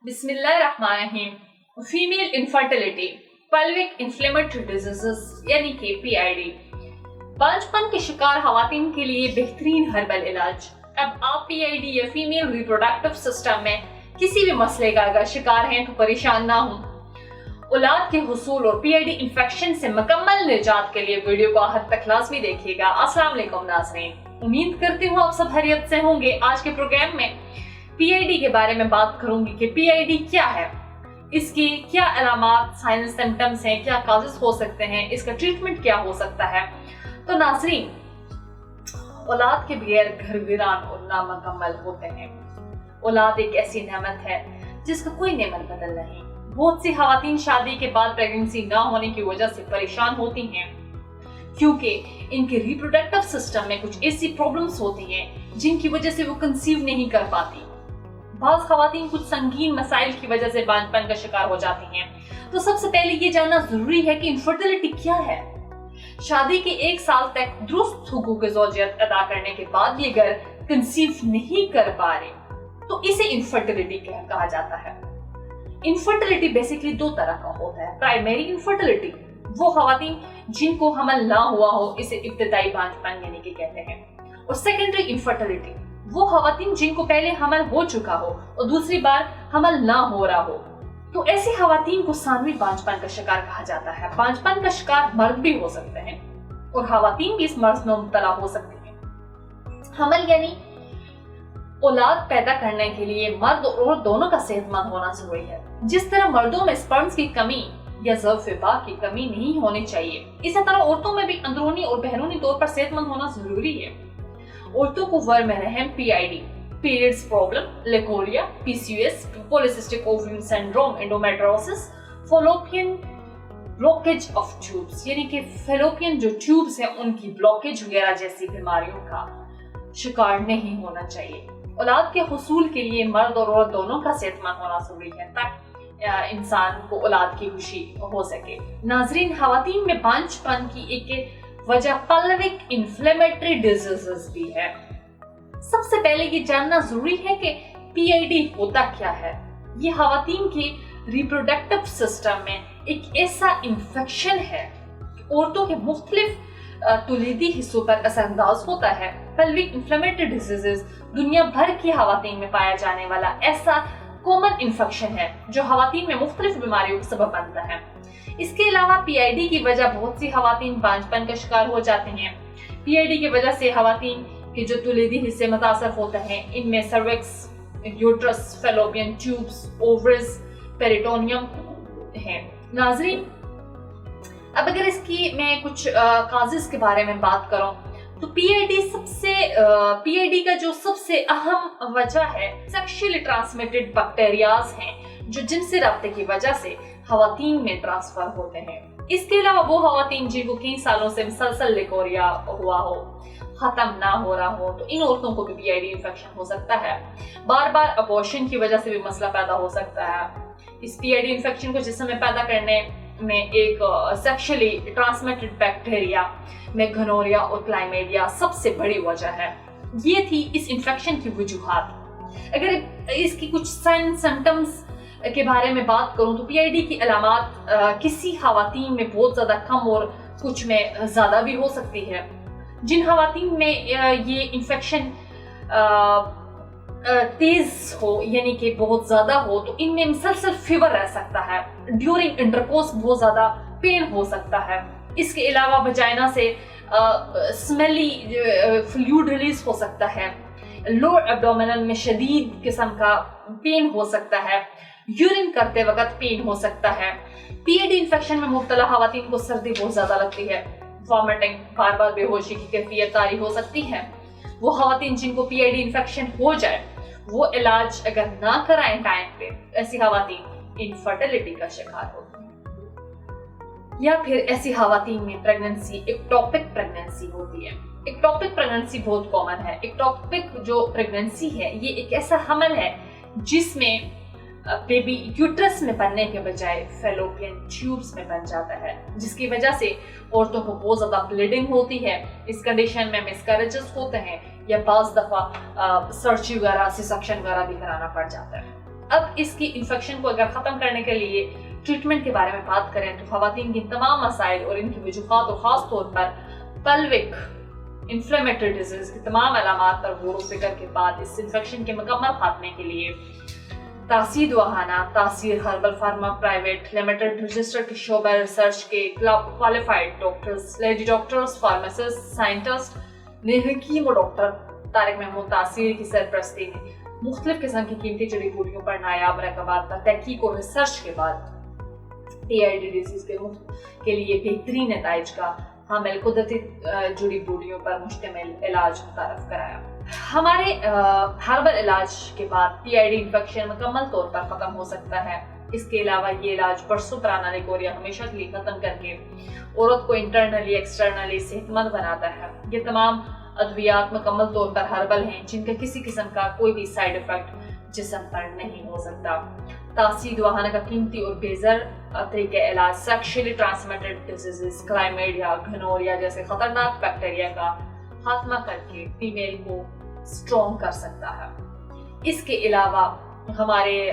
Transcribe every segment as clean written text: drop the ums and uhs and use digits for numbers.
बिस्मिल्लाहिर्रहमानिर्रहीम। Female infertility, pelvic inflammatory diseases यानी कि PID, बांझपन के शिकार खवातीन के लिए बेहतरीन हर्बल इलाज। अब आप PID या फीमेल रिप्रोडक्टिव सिस्टम में किसी भी मसले का अगर शिकार हैं तो परेशान ना हो। औलाद के हुसूल और PID इन्फेक्शन से मुकम्मल निजात के लिए वीडियो को आखिर तक लाजमी देखिएगा। अस्सलाम वालेकुम नाज़रीन, उम्मीद करती हूँ आप सब खैरियत से होंगे। आज के प्रोग्राम में PID के बारे में बात करूंगी कि PID क्या है, इसकी क्या अलामात साइंस सिम्टम्स हैं, क्या काजेस हो सकते हैं, इसका ट्रीटमेंट क्या हो सकता है। तो नाज़रीन, औलाद के बगैर घर वीरान और नामुकम्मल होते हैं। औलाद एक ऐसी नेमत है जिसका कोई नेमत बदल नहीं। बहुत सी खवातीन शादी के बाद प्रेगनेंसी ना होने की वजह से परेशान होती हैं क्योंकि इनके रिप्रोडक्टिव सिस्टम में कुछ ऐसी प्रॉब्लम्स होती हैं जिनकी वजह से वो कंसीव नहीं कर पाती। बाज़ खवातीन कुछ संगीन मसाइल की वजह से बांझपन का शिकार हो जाती हैं। तो सबसे पहले ये जानना जरूरी है कि इनफर्टिलिटी क्या है। शादी के 1 साल तक दुरुस्त हुकूक ज़ौजियत अदा करने के बाद भी अगर कंसीव नहीं कर पा रहे तो इसे इनफर्टिलिटी कहा जाता है। इनफर्टिलिटी बेसिकली 2 तरह का होता है। प्राइमरी इनफर्टिलिटी, वो खवातीन जिनको हमल ना हुआ हो, इसे इब्तिदाई बांझपन यानी कि कहते हैं। और सेकेंडरी इनफर्टिलिटी, वो खवातीन जिनको पहले हमल हो चुका हो और दूसरी बार हमल ना हो रहा हो, तो ऐसी खवातीन को सानवी बांझपन का शिकार कहा जाता है। बांझपन का शिकार मर्द भी हो सकते हैं और खवातीन भी इस मर्ज में मुब्तला हो सकती हैं। हमल यानी औलाद पैदा करने के लिए मर्द और औरत दोनों का सेहतमंद होना जरूरी है। जिस तरह मर्दों में स्पर्म्स की कमी या ज़र्फ़-ए-बा की कमी नहीं होनी चाहिए, इसी तरह औरतों में भी अंदरूनी और बहरूनी तौर पर सेहतमंद होना जरूरी है। औरतों को वर्म रहम, PID, periods problem, leucorrhoea, PCOS, polycystic ovarian syndrome, endometriosis, fallopian blockage of tubes यानी कि फैलोपियन जो ट्यूब्स हैं उनकी ब्लॉकेज वगैरह जैसी बीमारियों का शिकार नहीं होना चाहिए। औलाद के हुसूल के लिए मर्द और औरत दोनों का सेहतमंद होना जरूरी है ताकि इंसान को औलाद की खुशी हो सके। नाजरीन, खवातीन में बांझपन की एक वजह पेल्विक इन्फ्लेमेटरी डिजीजेस भी है। सबसे पहले ये जानना जरूरी है कि PID होता क्या है। ये खवातीन के रिप्रोडक्टिव सिस्टम में एक ऐसा इंफेक्शन है कि औरतों के मुख्तलिफ तुलीदी हिस्सों पर असरअंदाज होता है। पेल्विक इन्फ्लेमेटरी डिजीजेस दुनिया भर की खवातीन में पाया जाने वाला ऐसा कॉमन इंफेक्शन है जो खवातीन में मुख्तलिफ बीमारियों का सबब बनता है। इसके अलावा PID की वजह बहुत सी खवातीन बांझपन का शिकार हो जाते हैं। PID की वजह से खवातीन के जो तुलीदी हिस्से मुतासर होते हैं, इनमें cervix, uterus, fallopian tubes, ovaries, peritoneum हैं। नाजरीन, अब अगर इसकी मैं कुछ काजेस के बारे में बात करूं तो PID का जो सबसे अहम वजह है सेक्सुअली ट्रांसमिटेड बैक्टीरियाज हैं जो जिनसे रब्ते की वजह से खवातीन में ट्रांसफर होते हैं। इसके अलावा वो खवातीन जिनको कई सालों से मुसलसल लेकोरिया हुआ हो, खत्म ना हो रहा हो, तो इन औरतों को भी PID इन्फेक्शन हो सकता है। बार बार अबॉर्शन की वजह से भी मसला पैदा हो सकता है। इस PID इन्फेक्शन को जिस्म में पैदा करने में एक सेक्सुअली ट्रांसमिटेड बैक्टीरिया में गनोरिया और क्लाइमेडिया सबसे बड़ी वजह है। ये थी इस इन्फेक्शन की वजूहात। अगर इसकी कुछ साइन सिम्टम्स के बारे में बात करूं तो PID की अलामात किसी खवातीन में बहुत ज्यादा कम और कुछ में ज्यादा भी हो सकती है। जिन खवातीन में ये इन्फेक्शन तेज हो यानी कि बहुत ज्यादा हो तो इनमें मुसलसल फीवर रह सकता है। ड्यूरिंग इंटरकोर्स बहुत ज्यादा पेन हो सकता है। इसके अलावा वजाइना से स्मेली फ्लूइड रिलीज हो सकता है। लोअर एब्डोमिनल में शदीद किस्म का पेन हो सकता है। यूरिन करते वक्त पेन हो सकता है। PID इन्फेक्शन में मुब्तला खवातीन को सर्दी बहुत ज्यादा लगती है। वॉमिटिंग, बार बार बेहोशी की कैफियत तारी हो सकती है। वो खवातीन जिनको PID इन्फेक्शन हो जाए वो इलाज अगर ना कराएं टाइम पे, ऐसी खवातीन इनफर्टिलिटी का शिकार होती है। या फिर ऐसी खवातीन में प्रेगनेंसी एक्टोपिक प्रेगनेंसी होती है। एक्टोपिक प्रेगनेंसी बहुत कॉमन है। एक्टोपिक जो प्रेगनेंसी है ये एक ऐसा हमल है जिसमें बेबी यूट्रस में बनने के बजाय फैलोपियन ट्यूब्स में बन जाता है, जिसकी वजह से औरतों को बहुत ज्यादा ब्लीडिंग होती है। इस कंडीशन में मिसकैरेजेस होते हैं या बाज़ दफा सर्जरी वगैरह, सी सेक्शन वगैरह भी कराना पड़ जाता है। اب اس کی انفیکشن کو اگر ختم کرنے کے لیے ٹریٹمنٹ کے بارے میں بات کریں تو خواتین کی تمام مسائل اور ان کی وجوہات اور خاص طور پر پلوک انفلیمیٹری ڈیزیز کی تمام علامات پر غور و فکر کے بعد اس انفیکشن کے مکمل خاتمے کے لیے تاثیر دواہانہ تاثیر herbal pharma private limited register کے شعبہ ریسرچ کے qualified doctors lady doctors pharmacist scientist حکیم و ڈاکٹر طارق محمود تاثیر کی سرپرستی میں مختلف قسم کی قیمتی جڑی بوٹیوں پر نایاب مرکبات پر تحقیق اور ریسرچ کے بعد PID ڈیزیز کے لیے بہترین نتائج کا حامل قدرتی جڑی بوٹیوں پر مشتمل علاج متعارف کرایا۔ ہمارے ہربل علاج کے بعد PID انفیکشن مکمل طور پر ختم ہو سکتا ہے۔ اس کے علاوہ یہ علاج برسوں پرانا لیکوریا ہمیشہ کے لیے ختم کر کے عورت کو انٹرنلی ایکسٹرنلی صحت مند بناتا ہے۔ یہ تمام ادویات مکمل طور پر ہربل ہیں جن کا کسی قسم کا کوئی بھی سائیڈ افیکٹ جسم پر نہیں ہو سکتا۔ تاثیر دواہانہ کا قیمتی اور بےزر طریقہ علاج سیکشولی ٹرانسمیٹڈ ڈیزیز کلائمیڈیا گھنوریا جیسے خطرناک بیکٹیریا کا خاتمہ کر کے فیمیل کو اسٹرانگ کر سکتا ہے۔ اس کے علاوہ ہمارے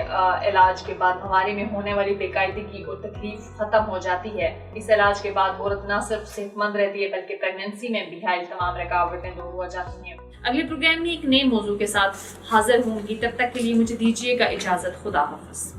علاج کے بعد ہمارے میں ہونے والی بے قاعدگی اور تکلیف ختم ہو جاتی ہے۔ اس علاج کے بعد عورت نہ صرف صحت مند رہتی ہے بلکہ پریگننسی میں بھی حائل تمام رکاوٹیں دور ہو جاتی ہیں۔ اگلے پروگرام میں ایک نئے موضوع کے ساتھ حاضر ہوں گی، تب تک کے لیے مجھے دیجیے گا اجازت۔ خدا حافظ۔